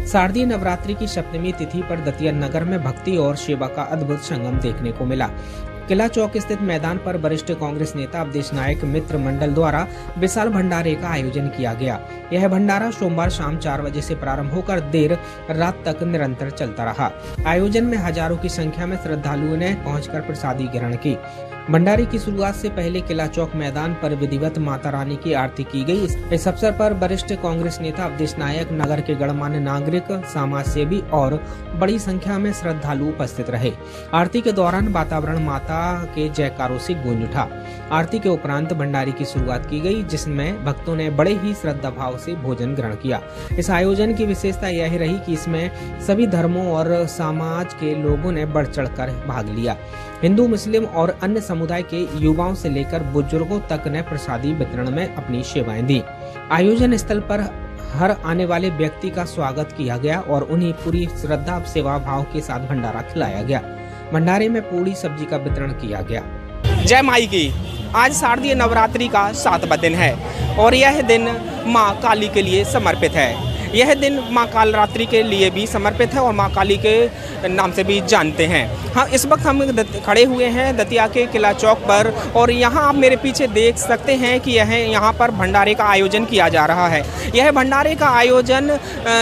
शारदीय नवरात्रि की सप्तमी तिथि पर दतिया नगर में भक्ति और सेवा का अद्भुत संगम देखने को मिला। किला चौक स्थित मैदान पर वरिष्ठ कांग्रेस नेता अवधेश नायक मित्र मंडल द्वारा विशाल भंडारे का आयोजन किया गया। यह भंडारा सोमवार शाम 4 बजे से प्रारंभ होकर देर रात तक निरंतर चलता रहा। आयोजन में हजारों की संख्या में श्रद्धालुओं ने पहुंचकर प्रसादी ग्रहण की। भंडारे की शुरुआत से पहले किला चौक मैदान पर विधिवत माता रानी की आरती की गई। इस अवसर पर वरिष्ठ कांग्रेस नेता अवधेश नायक, नगर के गणमान्य नागरिक, समाज सेवी और बड़ी संख्या में श्रद्धालु उपस्थित रहे। आरती के दौरान वातावरण माता के जयकारों से गूंज उठा। आरती के उपरांत भंडारे की शुरुआत की गई, जिसमें भक्तों ने बड़े ही श्रद्धा भाव से भोजन ग्रहण किया। इस आयोजन की विशेषता यह रही कि इसमें सभी धर्मों और समाज के लोगों ने बढ़ चढ़कर भाग लिया। हिंदू, मुस्लिम और अन्य समुदाय के युवाओं से लेकर बुजुर्गों तक ने प्रसादी वितरण में अपनी सेवाएं दी। आयोजन स्थल पर हर आने वाले व्यक्ति का स्वागत किया गया और उन्हें पूरी श्रद्धा सेवा भाव के साथ भंडारा खिलाया गया। भंडारे में पूरी सब्जी का वितरण किया गया। जय माई की। आज शारदीय नवरात्रि का 7वां दिन है और यह दिन माँ काली के लिए समर्पित है। यह दिन माँ कालरात्रि के लिए भी समर्पित है और माँ काली के नाम से भी जानते हैं। हाँ, इस वक्त हम खड़े हुए हैं दतिया के किला चौक पर और यहाँ आप मेरे पीछे देख सकते हैं कि यहाँ पर भंडारे का आयोजन किया जा रहा है। यह भंडारे का आयोजन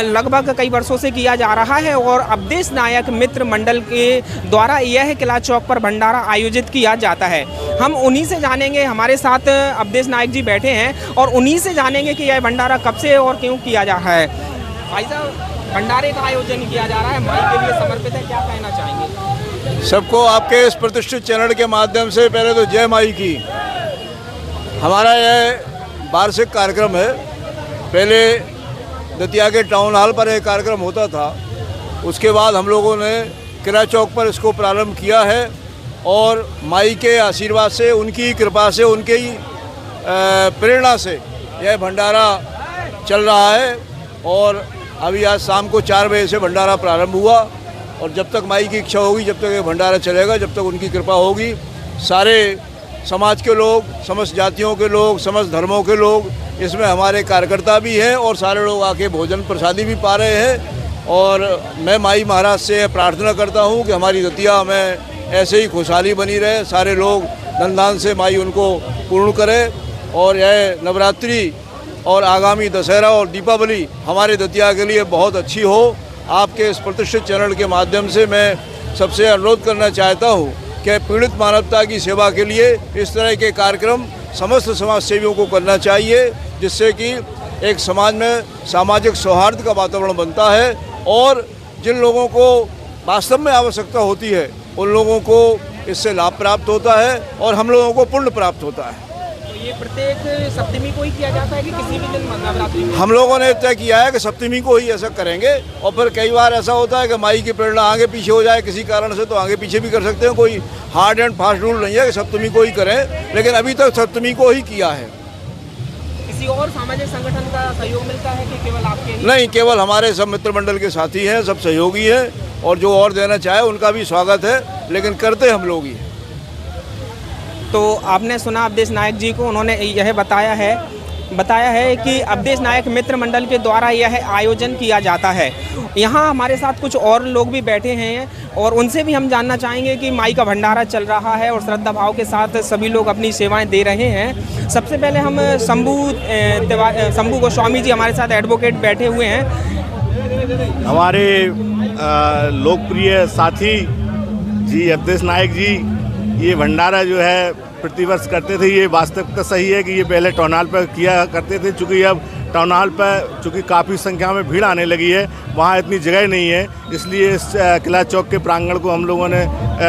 लगभग कई वर्षों से किया जा रहा है और अवधेश नायक मित्र मंडल के द्वारा यह किला चौक पर भंडारा आयोजित किया जाता है। हम उन्हीं से जानेंगे, हमारे साथ अवधेश नायक जी बैठे हैं और उन्हीं से जानेंगे कि यह भंडारा कब से और क्यों किया जा रहा है। भाई साहब, भंडारे का आयोजन किया जा रहा है, माई के लिए समर्पित है, क्या कहना चाहेंगे? सबको आपके इस प्रतिष्ठित चैनल के माध्यम से पहले तो जय माई की। हमारा यह वार्षिक कार्यक्रम है। पहले दतिया के टाउन हॉल पर एक कार्यक्रम होता था, उसके बाद हम लोगों ने किला चौक पर इसको प्रारंभ किया है और माई के आशीर्वाद से, उनकी कृपा से, उनकी प्रेरणा से यह भंडारा चल रहा है। और अभी आज शाम को 4 बजे से भंडारा प्रारंभ हुआ और जब तक माई की इच्छा होगी, जब तक ये भंडारा चलेगा, जब तक उनकी कृपा होगी, सारे समाज के लोग, समस्त जातियों के लोग, समस्त धर्मों के लोग, इसमें हमारे कार्यकर्ता भी हैं और सारे लोग आके भोजन प्रसादी भी पा रहे हैं। और मैं माई महाराज से प्रार्थना करता हूँ कि हमारी दतिया में ऐसे ही खुशहाली बनी रहे, सारे लोग धन दान से माई उनको पूर्ण करे और यह नवरात्रि और आगामी दशहरा और दीपावली हमारे दतिया के लिए बहुत अच्छी हो। आपके इस प्रतिष्ठित चैनल के माध्यम से मैं सबसे अनुरोध करना चाहता हूँ कि पीड़ित मानवता की सेवा के लिए इस तरह के कार्यक्रम समस्त समाज सेवियों को करना चाहिए, जिससे कि एक समाज में सामाजिक सौहार्द का वातावरण बनता है और जिन लोगों को वास्तव में आवश्यकता होती है उन लोगों को इससे लाभ प्राप्त होता है और हम लोगों को पुण्य प्राप्त होता है। ये प्रत्येक सप्तमी को ही किया जाता है कि किसी भी दिन नवरात्रि में? हम लोगों ने तय किया है कि सप्तमी को ही ऐसा करेंगे और फिर कई बार ऐसा होता है कि माई की प्रेरणा आगे पीछे हो जाए किसी कारण से, तो आगे पीछे भी कर सकते हैं। कोई हार्ड एंड फास्ट रूल नहीं है कि सप्तमी को ही करें, लेकिन अभी तक सप्तमी को ही किया है। किसी और सामाजिक संगठन का सहयोग मिलता है कि केवल आपके ही? नहीं, केवल हमारे सब मित्र मंडल के साथी हैं, सब सहयोगी हैं और जो और देना चाहे उनका भी स्वागत है, लेकिन करते हम लोग ही। तो आपने सुना अवधेश नायक जी को, उन्होंने यह बताया है कि अवधेश नायक मित्र मंडल के द्वारा यह आयोजन किया जाता है। यहाँ हमारे साथ कुछ और लोग भी बैठे हैं और उनसे भी हम जानना चाहेंगे कि माई का भंडारा चल रहा है और श्रद्धा भाव के साथ सभी लोग अपनी सेवाएं दे रहे हैं। सबसे पहले हम शंभू गोस्वामी जी हमारे साथ एडवोकेट बैठे हुए हैं। हमारे लोकप्रिय साथी जी अवधेश नायक जी ये भंडारा जो है प्रतिवर्ष करते थे। ये वास्तविकता सही है कि ये पहले टाउन हॉल पर किया करते थे, चूँकि अब टाउन हॉल पर चूँकि काफ़ी संख्या में भीड़ आने लगी है, वहाँ इतनी जगह नहीं है, इसलिए इस किला चौक के प्रांगण को हम लोगों ने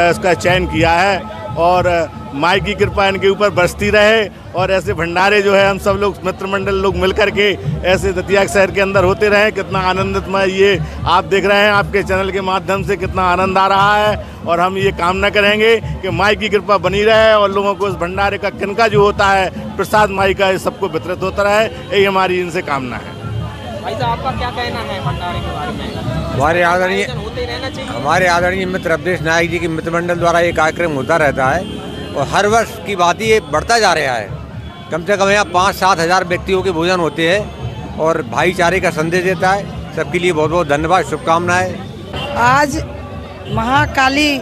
इसका चयन किया है और माई की कृपा इनके ऊपर बरसती रहे और ऐसे भंडारे जो है हम सब लोग मित्र मंडल लोग मिल करके ऐसे दतिया शहर के अंदर होते रहे। कितना आनंदमय ये आप देख रहे हैं, आपके चैनल के माध्यम से कितना आनंद आ रहा है और हम ये कामना करेंगे कि माई की कृपा बनी रहे और लोगों को इस भंडारे का किनका जो होता है प्रसाद माई का सबको वितरित होता रहे, यही हमारी इनसे कामना है। भाई साहब, आपका क्या कहना है भंडारे के बारे में? हमारे आदरणीय मित्र अवधेश नायक जी के मित्र मंडल द्वारा ये कार्यक्रम होता रहता है और हर वर्ष की बात ये बढ़ता जा रहा है। कम से कम यहाँ 5-7 हज़ार व्यक्तियों के भोजन होते हैं और भाईचारे का संदेश देता है, सबके लिए बहुत बहुत धन्यवाद, शुभकामनाएं। आज महाकाली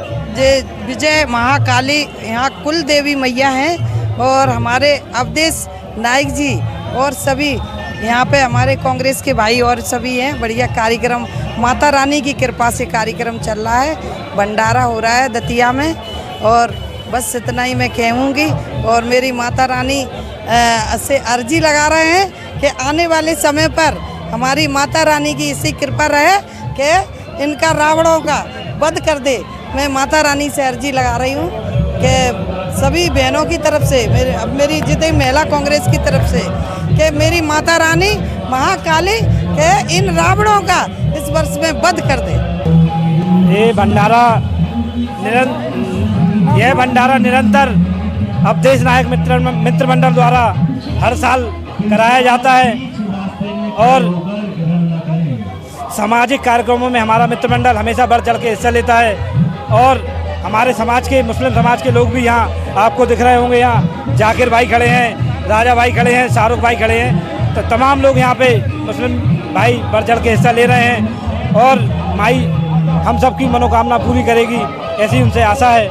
विजय महाकाली यहाँ कुल देवी मैया हैं और हमारे अवधेश नायक जी और सभी यहाँ पे हमारे कांग्रेस के भाई और सभी हैं। बढ़िया कार्यक्रम, माता रानी की कृपा से कार्यक्रम चल रहा है, भंडारा हो रहा है दतिया में और बस इतना ही मैं कहूँगी। और मेरी माता रानी से अर्जी लगा रहे हैं कि आने वाले समय पर हमारी माता रानी की इसी कृपा रहे कि इनका रावणों का वध कर दे। मैं माता रानी से अर्जी लगा रही हूँ कि सभी बहनों की तरफ से, मेरी जितनी महिला कांग्रेस की तरफ से, कि मेरी माता रानी महाकाली के इन रावणों का इस वर्ष में वध कर दे। यह भंडारा निरंतर अवधेश नायक मित्र मंडल द्वारा हर साल कराया जाता है और सामाजिक कार्यक्रमों में हमारा मित्र मंडल हमेशा बढ़ चढ़ के हिस्सा लेता है। और हमारे समाज के, मुस्लिम समाज के लोग भी यहाँ आपको दिख रहे होंगे, यहाँ जाकिर भाई खड़े हैं, राजा भाई खड़े हैं, शाहरुख भाई खड़े हैं, तो तमाम लोग यहाँ पे मुस्लिम भाई बढ़ चढ़ के हिस्सा ले रहे हैं और माई हम सबकी मनोकामना पूरी करेगी, ऐसी उनसे आशा है।